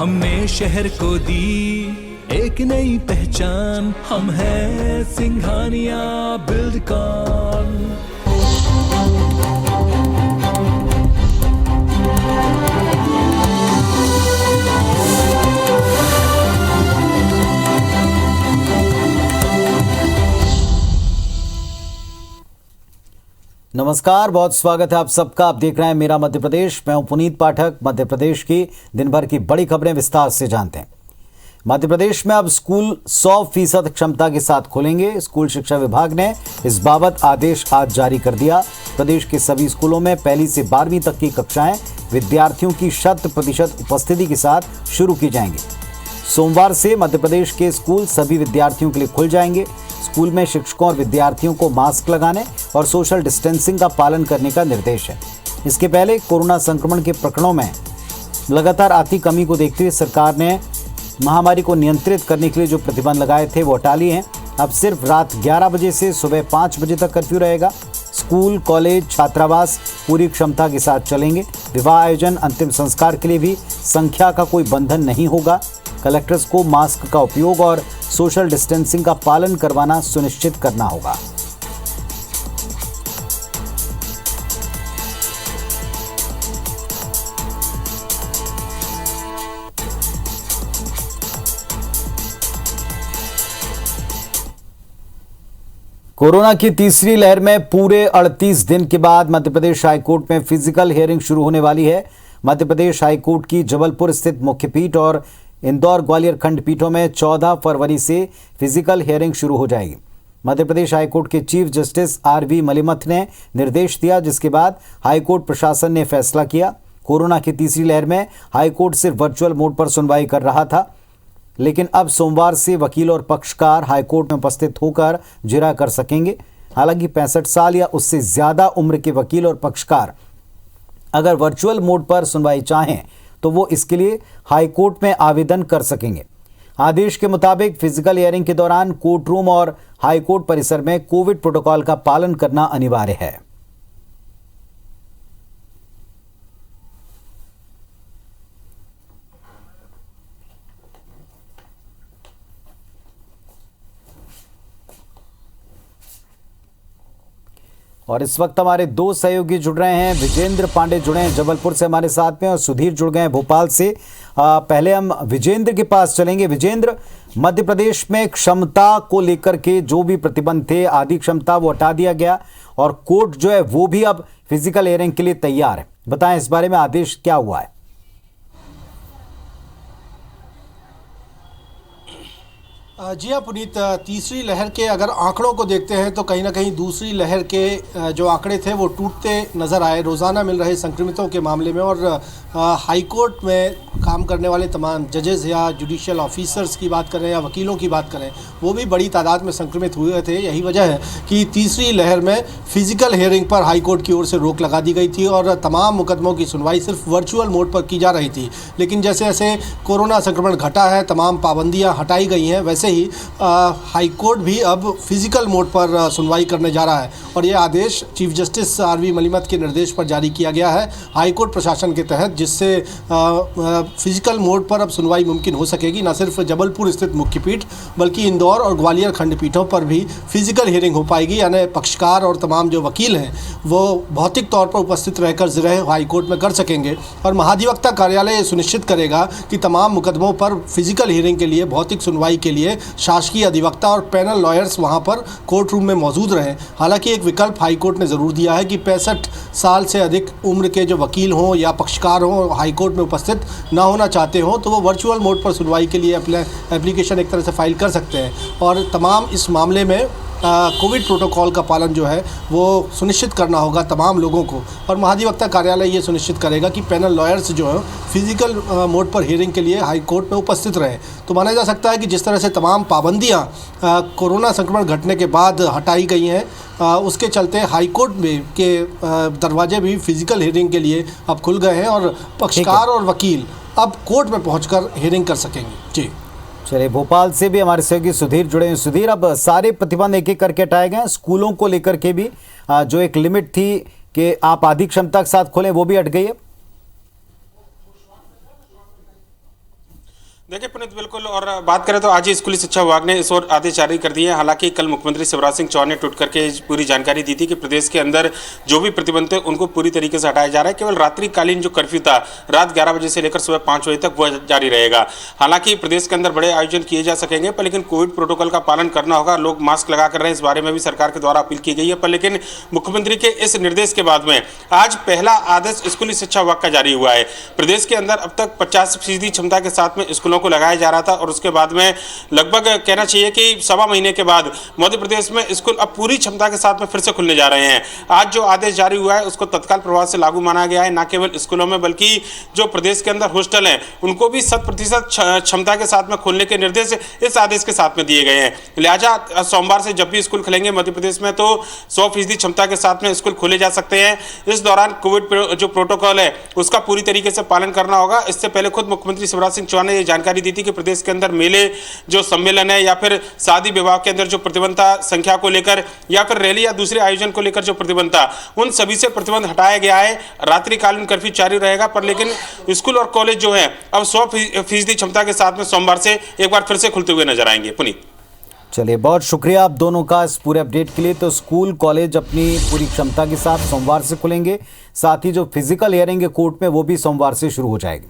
हमने शहर को दी एक नई पहचान, हम हैं सिंघानिया बिल्डकॉन। नमस्कार, बहुत स्वागत है आप सबका। आप देख रहे हैं मेरा मध्य प्रदेश। मैं हूं पुनीत पाठक। मध्य प्रदेश की दिन भर की बड़ी खबरें विस्तार से जानते हैं। मध्य प्रदेश में अब स्कूल 100% क्षमता के साथ खुलेंगे। स्कूल शिक्षा विभाग ने इस बाबत आदेश आज जारी कर दिया। प्रदेश के सभी स्कूलों में पहली से 12वीं तक की कक्षाएं विद्यार्थियों की 100% उपस्थिति के साथ शुरू की जाएंगी। सोमवार से मध्य प्रदेश के स्कूल सभी विद्यार्थियों के लिए खुल जाएंगे। स्कूल में शिक्षकों और विद्यार्थियों को मास्क लगाने और सोशल डिस्टेंसिंग का पालन करने का निर्देश है। इसके पहले कोरोना संक्रमण के प्रकरणों में लगातार आती कमी को देखते हुए सरकार ने महामारी को नियंत्रित करने के लिए जो प्रतिबंध लगाए थे वो हटा लिए हैं। अब सिर्फ रात 11 बजे से सुबह 5 बजे तक कर्फ्यू रहेगा। स्कूल, कॉलेज, छात्रावास पूरी क्षमता के साथ चलेंगे। विवाह आयोजन, अंतिम संस्कार के लिए भी संख्या का कोई बंधन नहीं होगा। कलेक्टर्स को मास्क का उपयोग और सोशल डिस्टेंसिंग का पालन करवाना सुनिश्चित करना होगा। कोरोना की तीसरी लहर में पूरे 38 दिन के बाद मध्य प्रदेश हाईकोर्ट में फिजिकल हियरिंग शुरू होने वाली है। मध्य प्रदेश हाईकोर्ट की जबलपुर स्थित मुख्य पीठ और इंदौर ग्वालियर खंडपीठों में 14 फरवरी से फिजिकल हियरिंग शुरू हो जाएगी। मध्य प्रदेश हाईकोर्ट के चीफ जस्टिस आर.वी. मलिमथ ने निर्देश दिया, जिसके बाद हाईकोर्ट प्रशासन ने फैसला किया। कोरोना की तीसरी लहर में हाईकोर्ट सिर्फ वर्चुअल मोड पर सुनवाई कर रहा था, लेकिन अब सोमवार से वकील और पक्षकार हाईकोर्ट में उपस्थित होकर जिरह कर सकेंगे। हालांकि 65 साल या उससे ज्यादा उम्र के वकील और पक्षकार अगर वर्चुअल मोड पर सुनवाई चाहें तो वो इसके लिए हाईकोर्ट में आवेदन कर सकेंगे। आदेश के मुताबिक फिजिकल हियरिंग के दौरान कोर्ट रूम और हाईकोर्ट परिसर में कोविड प्रोटोकॉल का पालन करना अनिवार्य है। और इस वक्त हमारे दो सहयोगी जुड़ रहे हैं। विजेंद्र पांडे जुड़े हैं जबलपुर से हमारे साथ में, और सुधीर जुड़ गए हैं भोपाल से। पहले हम विजेंद्र के पास चलेंगे। विजेंद्र, मध्य प्रदेश में क्षमता को लेकर के जो भी प्रतिबंध थे, आधी क्षमता वो हटा दिया गया और कोर्ट जो है वो भी अब फिजिकल हियरिंग के लिए तैयार है। बताएं इस बारे में आदेश क्या हुआ है। जी हाँ पुनीत, तीसरी लहर के अगर आंकड़ों को देखते हैं तो कहीं ना कहीं दूसरी लहर के जो आंकड़े थे वो टूटते नज़र आए रोज़ाना मिल रहे संक्रमितों के मामले में। और हाई कोर्ट में काम करने वाले तमाम जजेस या जुडिशियल ऑफिसर्स की बात करें या वकीलों की बात करें, वो भी बड़ी तादाद में संक्रमित हुए थे। यही वजह है कि तीसरी लहर में फिजिकल हियरिंग पर हाई कोर्ट की ओर से रोक लगा दी गई थी और तमाम मुकदमों की सुनवाई सिर्फ वर्चुअल मोड पर की जा रही थी। लेकिन जैसे जैसे कोरोना संक्रमण घटा है, तमाम पाबंदियाँ हटाई गई हैं, वैसे ही हाई कोर्ट भी अब फिजिकल मोड पर सुनवाई करने जा रहा है। और ये आदेश चीफ जस्टिस आर.वी. मलिमथ के निर्देश पर जारी किया गया है हाई कोर्ट प्रशासन के तहत, जिससे फिजिकल मोड पर अब सुनवाई मुमकिन हो सकेगी। न सिर्फ जबलपुर स्थित मुख्य पीठ बल्कि इंदौर और ग्वालियर खंडपीठों पर भी फिजिकल हियरिंग हो पाएगी। यानी पक्षकार और तमाम जो वकील हैं वो भौतिक तौर पर उपस्थित रहकर जिरह हाई कोर्ट में कर सकेंगे। और महाधिवक्ता कार्यालय सुनिश्चित करेगा कि तमाम मुकदमों पर फिजिकल हियरिंग के लिए, भौतिक सुनवाई के लिए शासकीय अधिवक्ता और पैनल लॉयर्स वहां पर कोर्ट रूम में मौजूद रहें। हालांकि एक विकल्प हाईकोर्ट ने ज़रूर दिया है कि 65 साल से अधिक उम्र के जो वकील हों या पक्षकार हों, हाईकोर्ट में उपस्थित ना होना चाहते हों, तो वो वर्चुअल मोड पर सुनवाई के लिए एप्लीकेशन एक तरह से फाइल कर सकते हैं। और तमाम इस मामले में कोविड प्रोटोकॉल का पालन जो है वो सुनिश्चित करना होगा तमाम लोगों को। और महाधिवक्ता कार्यालय ये सुनिश्चित करेगा कि पैनल लॉयर्स जो हैं फिजिकल मोड पर हियरिंग के लिए हाई कोर्ट में उपस्थित रहें। तो माना जा सकता है कि जिस तरह से तमाम पाबंदियां कोरोना संक्रमण घटने के बाद हटाई गई हैं, उसके चलते हाई कोर्ट में के दरवाजे भी फिजिकल हियरिंग के लिए अब खुल गए हैं और पक्षकार और वकील अब कोर्ट में पहुँचकर हियरिंग कर सकेंगे। जी चलिए, भोपाल से भी हमारे सहयोगी सुधीर जुड़े हैं। सुधीर, अब सारे प्रतिबंध एक एक करके हटाए गए। स्कूलों को लेकर के भी जो एक लिमिट थी कि आप आधी क्षमता के साथ खोलें, वो भी हट गई है। देखिए पुनीत, बिल्कुल। और बात करें तो आज ही स्कूली शिक्षा विभाग ने इस ओर आदेश जारी कर दिए हैं। हालांकि कल मुख्यमंत्री शिवराज सिंह चौहान ने ट्वीट करके पूरी जानकारी दी थी कि प्रदेश के अंदर जो भी प्रतिबंध थे उनको पूरी तरीके से हटाया जा रहा है। केवल रात्रिकालीन जो कर्फ्यू था रात 11 बजे से लेकर सुबह 5 बजे तक वह जारी रहेगा। हालांकि प्रदेश के अंदर बड़े आयोजन किए जा सकेंगे, पर लेकिन कोविड प्रोटोकॉल का पालन करना होगा। लोग मास्क लगा कर रहे हैं, इस बारे में भी सरकार के द्वारा अपील की गई है। पर लेकिन मुख्यमंत्री के इस निर्देश के बाद में आज पहला आदेश स्कूली शिक्षा विभाग का जारी हुआ है। प्रदेश के अंदर अब तक 50% क्षमता के साथ में स्कूलों को लगाया जा रहा था और उसके बाद में लगभग कहना चाहिए कि 1.25 महीने के बाद मध्य प्रदेश में स्कूल अब पूरी क्षमता के साथ में फिर से खुलने जा रहे हैं। आज जो आदेश जारी हुआ है उसको तत्काल प्रभाव से लागू माना गया है। न केवल स्कूलों में बल्कि जो प्रदेश के अंदर हॉस्टल हैं उनको भी 100% क्षमता के साथ में खोलने के निर्देश इस आदेश के साथ में दिए गए हैं। लिहाजा सोमवार से जब भी स्कूल खुलेंगे मध्य प्रदेश में तो 100% क्षमता के साथ में स्कूल खोले जा सकते हैं। इस दौरान कोविड जो प्रोटोकॉल है उसका पूरी तरीके से पालन करना होगा। इससे पहले खुद मुख्यमंत्री शिवराज सिंह चौहान ने ये जानकारी दी थी कि प्रदेश के अंदर मेले, जो सम्मेलन है या फिर शादी विवाह के अंदर जो प्रतिबंध था संख्या को लेकर या फिर रैली या दूसरे आयोजन को लेकर जो प्रतिबंध था उन सभी से प्रतिबंध हटाया गया है। रात्रिकालीन कर्फ्यू जारी रहेगा, पर लेकिन स्कूल और कॉलेज जो है अब 100% क्षमता के साथ में सोमवार से एक बार फिर से खुलते हुए नजर आएंगे। पुनीत, चलिए, बहुत शुक्रिया आप दोनों का इस पूरे अपडेट के लिए। तो स्कूल कॉलेज अपनी पूरी क्षमता के साथ सोमवार से खुलेंगे, साथ ही जो फिजिकल हियरिंग है कोर्ट में वो भी सोमवार से शुरू हो जाएगी।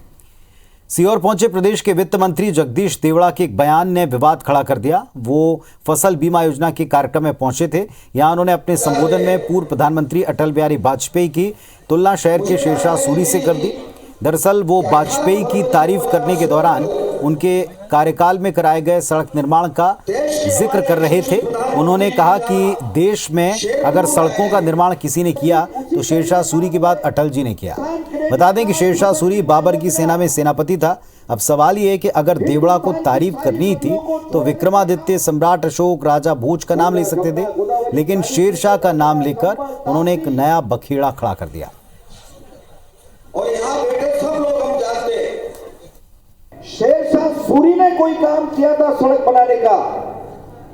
सीहोर पहुंचे प्रदेश के वित्त मंत्री जगदीश देवड़ा के एक बयान ने विवाद खड़ा कर दिया। वो फसल बीमा योजना के कार्यक्रम में पहुंचे थे। यहां उन्होंने अपने संबोधन में पूर्व प्रधानमंत्री अटल बिहारी वाजपेयी की तुलना शहर के शेरशाह सूरी से कर दी। दरअसल वो वाजपेयी की तारीफ करने के दौरान उनके कार्यकाल में कराए गए सड़क निर्माण का जिक्र कर रहे थे। उन्होंने कहा कि देश में अगर सड़कों का निर्माण किसी ने किया तो शेरशाह सूरी के बाद अटल जी ने किया। बता दें कि शेरशाह सूरी बाबर की सेना में सेनापति था। अब सवाल ये है कि अगर देवड़ा को तारीफ करनी थी तो विक्रमादित्य, सम्राट अशोक, राजा भोज का नाम ले सकते थे, लेकिन शेरशाह का नाम लेकर उन्होंने एक नया बखेड़ा खड़ा कर दिया। और यहाँ बैठे सब लोग हम जानते हैं, शेरशाह सूरी ने कोई काम किया था सड़क बनाने का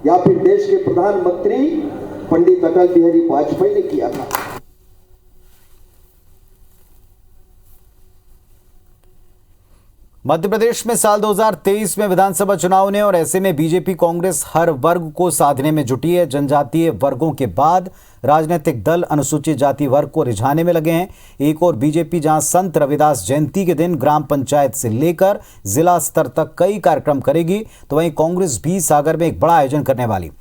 या फिर देश के प्रधानमंत्री पंडित अटल बिहारी वाजपेयी ने किया था। मध्य प्रदेश में साल 2023 में विधानसभा चुनाव ने और ऐसे में बीजेपी कांग्रेस हर वर्ग को साधने में जुटी है। जनजातीय वर्गों के बाद राजनीतिक दल अनुसूचित जाति वर्ग को रिझाने में लगे हैं। एक और बीजेपी जहां संत रविदास जयंती के दिन ग्राम पंचायत से लेकर जिला स्तर तक कई कार्यक्रम करेगी, तो वहीं कांग्रेस भी सागर में एक बड़ा आयोजन करने वाली।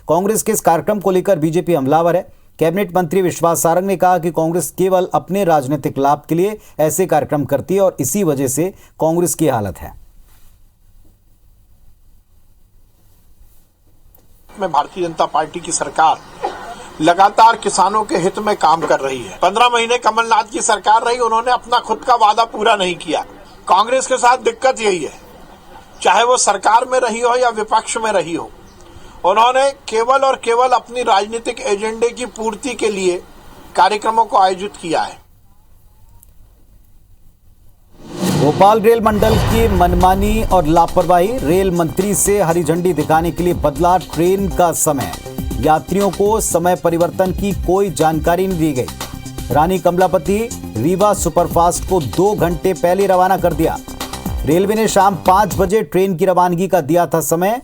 कांग्रेस के इस कार्यक्रम को लेकर बीजेपी हमलावर है। कैबिनेट मंत्री विश्वास सारंग ने कहा कि कांग्रेस केवल अपने राजनीतिक लाभ के लिए ऐसे कार्यक्रम करती है और इसी वजह से कांग्रेस की हालत है। में भारतीय जनता पार्टी की सरकार लगातार किसानों के हित में काम कर रही है। 15 महीने कमलनाथ की सरकार रही, उन्होंने अपना खुद का वादा पूरा नहीं किया। कांग्रेस के साथ दिक्कत यही है, चाहे वो सरकार में रही हो या विपक्ष में रही हो, उन्होंने केवल और केवल अपनी राजनीतिक एजेंडे की पूर्ति के लिए कार्यक्रमों को आयोजित किया है। भोपाल रेल मंडल की मनमानी और लापरवाही, रेल मंत्री से हरी झंडी दिखाने के लिए बदला ट्रेन का समय। यात्रियों को समय परिवर्तन की कोई जानकारी नहीं दी गई। रानी कमलापति रीवा सुपरफास्ट को 2 घंटे पहले रवाना कर दिया। रेलवे ने शाम 5 बजे ट्रेन की रवानगी का दिया था समय।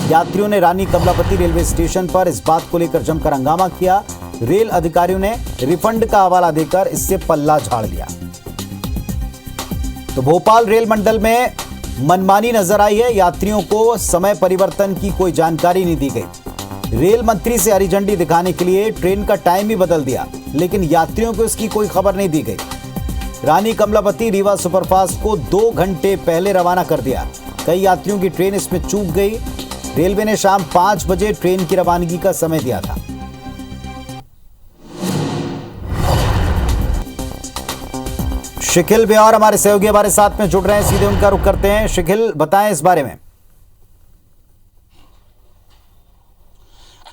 यात्रियों ने रानी कमलापति रेलवे स्टेशन पर इस बात को लेकर जमकर हंगामा किया। रेल अधिकारियों ने रिफंड का हवाला देकर इससे पल्ला झाड़ लिया। तो भोपाल रेल मंडल में मनमानी नजर आई है। यात्रियों को समय परिवर्तन की कोई जानकारी नहीं दी गई। रेल मंत्री से हरी झंडी दिखाने के लिए ट्रेन का टाइम भी बदल दिया, लेकिन यात्रियों को इसकी कोई खबर नहीं दी गई। रानी कमलापति रीवा सुपरफास्ट को 2 घंटे पहले रवाना कर दिया। कई यात्रियों की ट्रेन इसमें चूक गई। रेलवे ने शाम 5 बजे ट्रेन की रवानगी का समय दिया था। शिखिल ब्यार हमारे सहयोगी हमारे साथ में जुड़ रहे हैं, सीधे उनका रुख करते हैं। शिखिल, बताएं इस बारे में।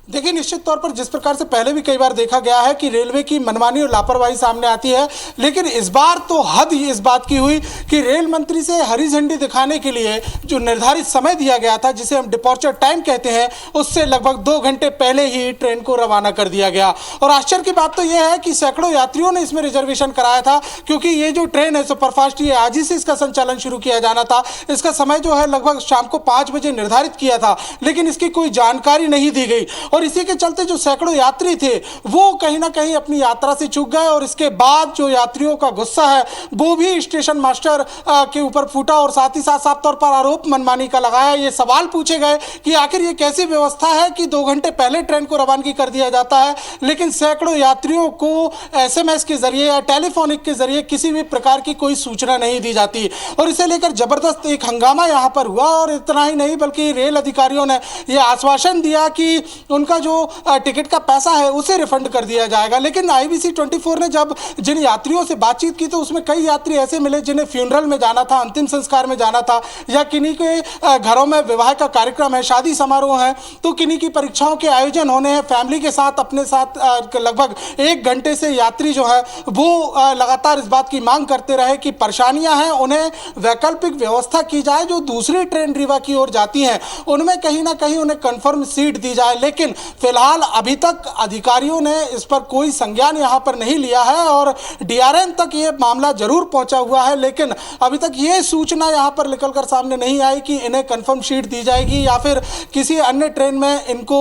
देखिए, निश्चित तौर पर जिस प्रकार से पहले भी कई बार देखा गया है कि रेलवे की मनमानी और लापरवाही सामने आती है, लेकिन इस बार तो हद ही इस बात की हुई कि रेल मंत्री से हरी झंडी दिखाने के लिए जो निर्धारित समय दिया गया था, जिसे हम डिपॉर्चर टाइम कहते हैं, उससे लगभग 2 घंटे पहले ही ट्रेन को रवाना कर दिया गया। और आश्चर्य की बात तो यह है कि सैकड़ों यात्रियों ने इसमें रिजर्वेशन कराया था, क्योंकि ये जो ट्रेन है सुपरफास्ट, ये आज ही से इसका संचालन शुरू किया जाना था। इसका समय जो है लगभग शाम को 5 बजे निर्धारित किया था, लेकिन इसकी कोई जानकारी नहीं दी गई और इसी के चलते जो सैकड़ों यात्री थे वो कहीं ना कहीं अपनी यात्रा से चूक गए। और इसके बाद जो यात्रियों का गुस्सा है वो भी स्टेशन मास्टर के ऊपर फूटा और साथ ही साथ साफ तौर पर आरोप मनमानी का लगाया। ये सवाल पूछे गए कि आखिर ये कैसी व्यवस्था है कि 2 घंटे पहले ट्रेन को रवानगी कर दिया जाता है, लेकिन सैकड़ों यात्रियों को SMS के जरिए या टेलीफोनिक के जरिए किसी भी प्रकार की कोई सूचना नहीं दी जाती। और इसे लेकर जबरदस्त एक हंगामा यहाँ पर हुआ। और इतना ही नहीं बल्कि रेल अधिकारियों ने यह आश्वासन दिया कि उनका जो टिकट का पैसा है उसे रिफंड कर दिया जाएगा। लेकिन IBC 24 ने जब जिन यात्रियों से बातचीत की तो उसमें कई यात्री ऐसे मिले जिन्हें फ्यूनरल में जाना था, अंतिम संस्कार में जाना था, या किन्हीं के घरों में विवाह का कार्यक्रम है, शादी समारोह है, तो किन्हीं की परीक्षाओं के आयोजन होने हैं। फैमिली के साथ अपने साथ लगभग 1 घंटे से यात्री जो है वो लगातार इस बात की मांग करते रहे कि परेशानियां हैं, उन्हें वैकल्पिक व्यवस्था की जाए। जो दूसरी ट्रेन रीवा की ओर जाती हैं उनमें कहीं ना कहीं उन्हें कंफर्म सीट दी जाए। लेकिन फिलहाल अभी तक अधिकारियों ने इस पर कोई संज्ञान यहां पर नहीं लिया है और DRM तक ये मामला जरूर पहुंचा हुआ है, लेकिन अभी तक ये सूचना यहां पर निकलकर सामने नहीं आई कि इन्हें कंफर्म सीट दी जाएगी या फिर किसी अन्य ट्रेन में इनको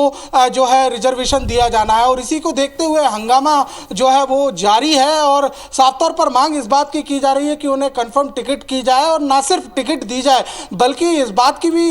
जो है रिजर्वेशन दिया जाना है। और इसी को देखते हुए हंगामा जो है वो जारी है और साफ तौर पर मांग इस बात की जा रही है कि उन्हें कंफर्म टिकट की जाए और ना सिर्फ टिकट दी जाए बल्कि इस बात की भी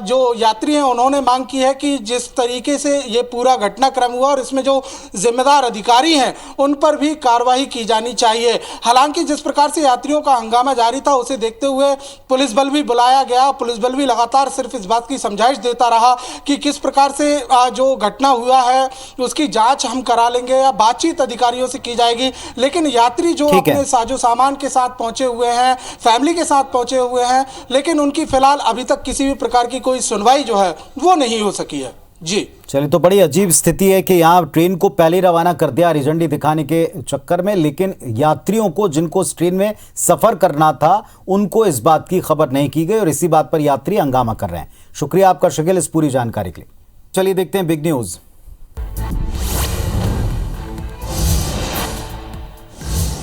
जो यात्री हैं उन्होंने मांग की है कि जिस तरीके से ये पूरा घटनाक्रम हुआ और इसमें जो जिम्मेदार अधिकारी हैं उन पर भी कार्रवाई की जानी चाहिए। हालांकि जिस प्रकार से यात्रियों का हंगामा जारी था उसे देखते हुए पुलिस बल भी बुलाया गया। पुलिस बल भी लगातार सिर्फ इस बात की समझाइश देता रहा कि किस प्रकार से जो घटना हुआ है उसकी जांच हम करा लेंगे या बातचीत अधिकारियों से की जाएगी। लेकिन यात्री जो अपने साजो सामान के साथ पहुंचे हुए हैं, फैमिली के साथ पहुंचे हुए हैं, लेकिन उनकी फिलहाल अभी तक किसी भी प्रकार की कोई सुनवाई जो है वो नहीं हो सकी है। जी चलिए, तो बड़ी अजीब स्थिति है कि यहाँ ट्रेन को पहले रवाना कर दिया हरी झंडी दिखाने के चक्कर में, लेकिन यात्रियों को जिनको इस ट्रेन में सफर करना था उनको इस बात की खबर नहीं की गई और इसी बात पर यात्री हंगामा कर रहे हैं। शुक्रिया आपका शकील इस पूरी जानकारी के लिए। चलिए देखते हैं बिग न्यूज।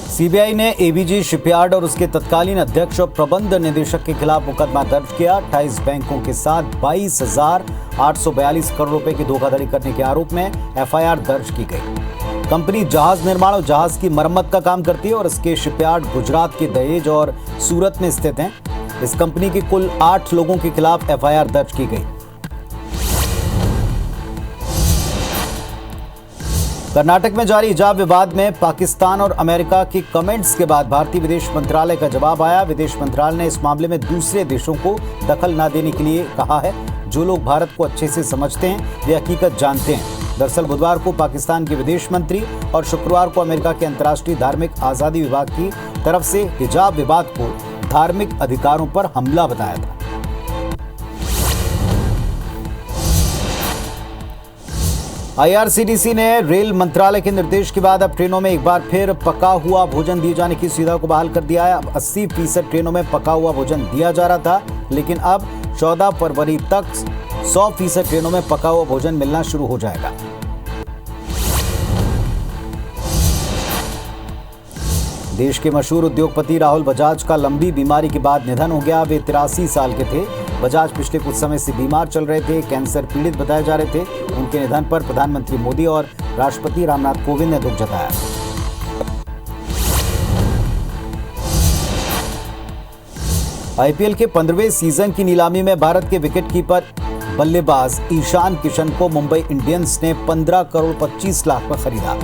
सीबीआई ने ABG शिपयार्ड और उसके तत्कालीन अध्यक्ष और प्रबंध निदेशक के खिलाफ मुकदमा दर्ज किया। 28 बैंकों के साथ 22,842 करोड़ रुपए की धोखाधड़ी करने के आरोप में FIR दर्ज की गई। कंपनी जहाज निर्माण और जहाज की मरम्मत का काम करती है और इसके शिपयार्ड गुजरात के दहेज और सूरत में स्थित हैं। इस कंपनी के कुल 8 लोगों के खिलाफ FIR दर्ज की गई। कर्नाटक में जारी हिजाब विवाद में पाकिस्तान और अमेरिका के कमेंट्स के बाद भारतीय विदेश मंत्रालय का जवाब आया। विदेश मंत्रालय ने इस मामले में दूसरे देशों को दखल न देने के लिए कहा है। जो लोग भारत को अच्छे से समझते हैं वे हकीकत जानते हैं। दरअसल बुधवार को पाकिस्तान के विदेश मंत्री और शुक्रवार को अमेरिका के अंतर्राष्ट्रीय धार्मिक आज़ादी विभाग की तरफ से हिजाब विवाद को धार्मिक अधिकारों पर हमला बताया था। IRCTC ने रेल मंत्रालय के निर्देश के बाद अब ट्रेनों में एक बार फिर पका हुआ भोजन दिए जाने की सुविधा को बहाल कर दिया है। अब 80% ट्रेनों में पका हुआ भोजन दिया जा रहा था, लेकिन अब 14 फरवरी तक 100% ट्रेनों में पका हुआ भोजन मिलना शुरू हो जाएगा। देश के मशहूर उद्योगपति राहुल बजाज का लंबी बीमारी के बाद निधन हो गया। वे 83 साल के थे। बजाज पिछले कुछ समय से बीमार चल रहे थे, कैंसर पीड़ित बताए जा रहे थे। उनके निधन पर प्रधानमंत्री मोदी और राष्ट्रपति रामनाथ कोविंद ने दुख जताया। IPL के 15वें सीजन की नीलामी में भारत के विकेटकीपर बल्लेबाज ईशान किशन को मुंबई इंडियंस ने 15 करोड़ 25 लाख पर खरीदा।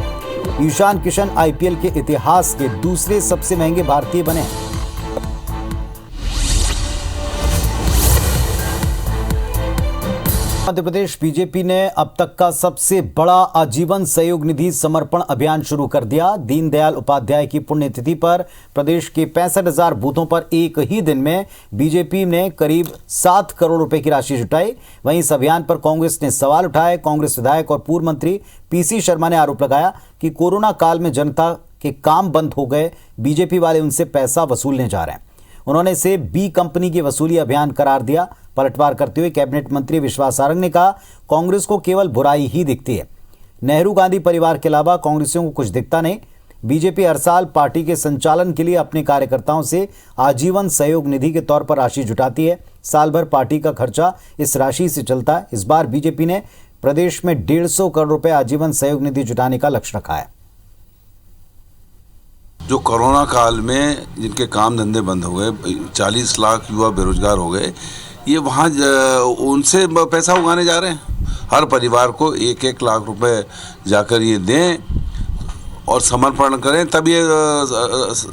ईशान किशन IPL के इतिहास के दूसरे सबसे महंगे भारतीय बने। मध्य प्रदेश बीजेपी ने अब तक का सबसे बड़ा आजीवन सहयोग निधि समर्पण अभियान शुरू कर दिया। दीनदयाल उपाध्याय की पुण्यतिथि पर प्रदेश के 65,000 बूथों पर एक ही दिन में बीजेपी ने करीब 7 करोड़ रुपए की राशि जुटाई। वहीं इस अभियान पर कांग्रेस ने सवाल उठाए। कांग्रेस विधायक और पूर्व मंत्री पीसी शर्मा ने आरोप लगाया कि कोरोना काल में जनता के काम बंद हो गए, बीजेपी वाले उनसे पैसा वसूलने जा रहे हैं। उन्होंने इसे बी कंपनी की वसूली अभियान करार दिया। पलटवार करते हुए कैबिनेट मंत्री विश्वास सारंग ने कहा, कांग्रेस को केवल बुराई ही दिखती है। नेहरू गांधी परिवार के अलावा कांग्रेसियों को कुछ दिखता नहीं। बीजेपी हर साल पार्टी के संचालन के लिए अपने कार्यकर्ताओं से आजीवन सहयोग निधि के तौर पर राशि जुटाती है। साल भर पार्टी का खर्चा इस राशि से चलता है। इस बार बीजेपी ने प्रदेश में 150 करोड़ रुपए आजीवन सहयोग निधि जुटाने का लक्ष्य रखा है। जो कोरोना काल में जिनके काम धंधे बंद हो गए, 40 लाख युवा बेरोजगार हो गए, ये वहाँ उनसे पैसा उगाने जा रहे हैं। हर परिवार को 1-1 लाख रुपए जाकर ये दें और समर्पण करें, तब ये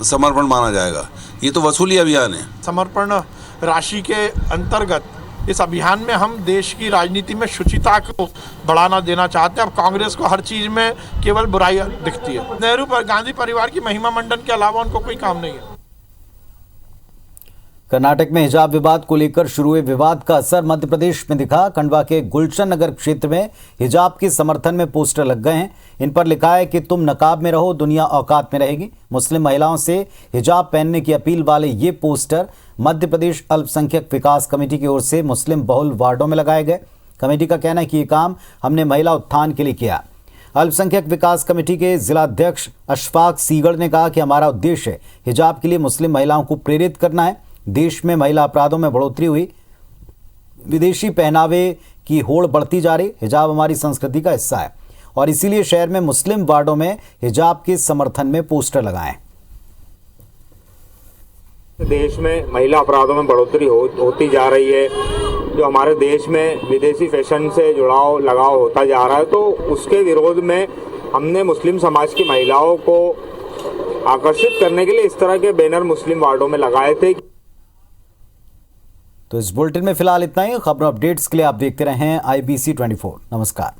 समर्पण माना जाएगा। ये तो वसूली अभियान है। समर्पण राशि के अंतर्गत इस अभियान में हम देश की राजनीति में शुचिता को बढ़ाना देना चाहते हैं। अब कांग्रेस को हर चीज में केवल बुराई दिखती है। नेहरू पर गांधी परिवार की महिमा मंडन के अलावा उनको कोई काम नहीं है। कर्नाटक में हिजाब विवाद को लेकर शुरू हुए विवाद का असर मध्य प्रदेश में दिखा। खंडवा के गुलशन नगर क्षेत्र में हिजाब के समर्थन में पोस्टर लग गए हैं। इन पर लिखा है कि तुम नकाब में रहो, दुनिया औकात में रहेगी। मुस्लिम महिलाओं से हिजाब पहनने की अपील वाले ये पोस्टर मध्य प्रदेश अल्पसंख्यक विकास कमेटी की ओर से मुस्लिम बहुल वार्डों में लगाए गए। कमेटी का कहना है कि ये काम हमने महिला उत्थान के लिए किया। अल्पसंख्यक विकास कमेटी के जिलाध्यक्ष अशफाक सीगड़ ने कहा कि हमारा उद्देश्य हिजाब के लिए मुस्लिम महिलाओं को प्रेरित करना है। देश में महिला अपराधों में बढ़ोतरी हुई, विदेशी पहनावे की होड़ बढ़ती जा रही। हिजाब हमारी संस्कृति का हिस्सा है और इसीलिए शहर में मुस्लिम वार्डों में हिजाब के समर्थन में पोस्टर लगाएं। देश में महिला अपराधों में बढ़ोतरी होती जा रही है। जो हमारे देश में विदेशी फैशन से जुड़ाव लगाव होता जा रहा है, तो उसके विरोध में हमने मुस्लिम समाज की महिलाओं को आकर्षित करने के लिए इस तरह के बैनर मुस्लिम वार्डों में लगाए थे। तो इस बुलेटिन में फिलहाल इतना ही। खबरों अपडेट्स के लिए आप देखते रहें IBC 24। नमस्कार।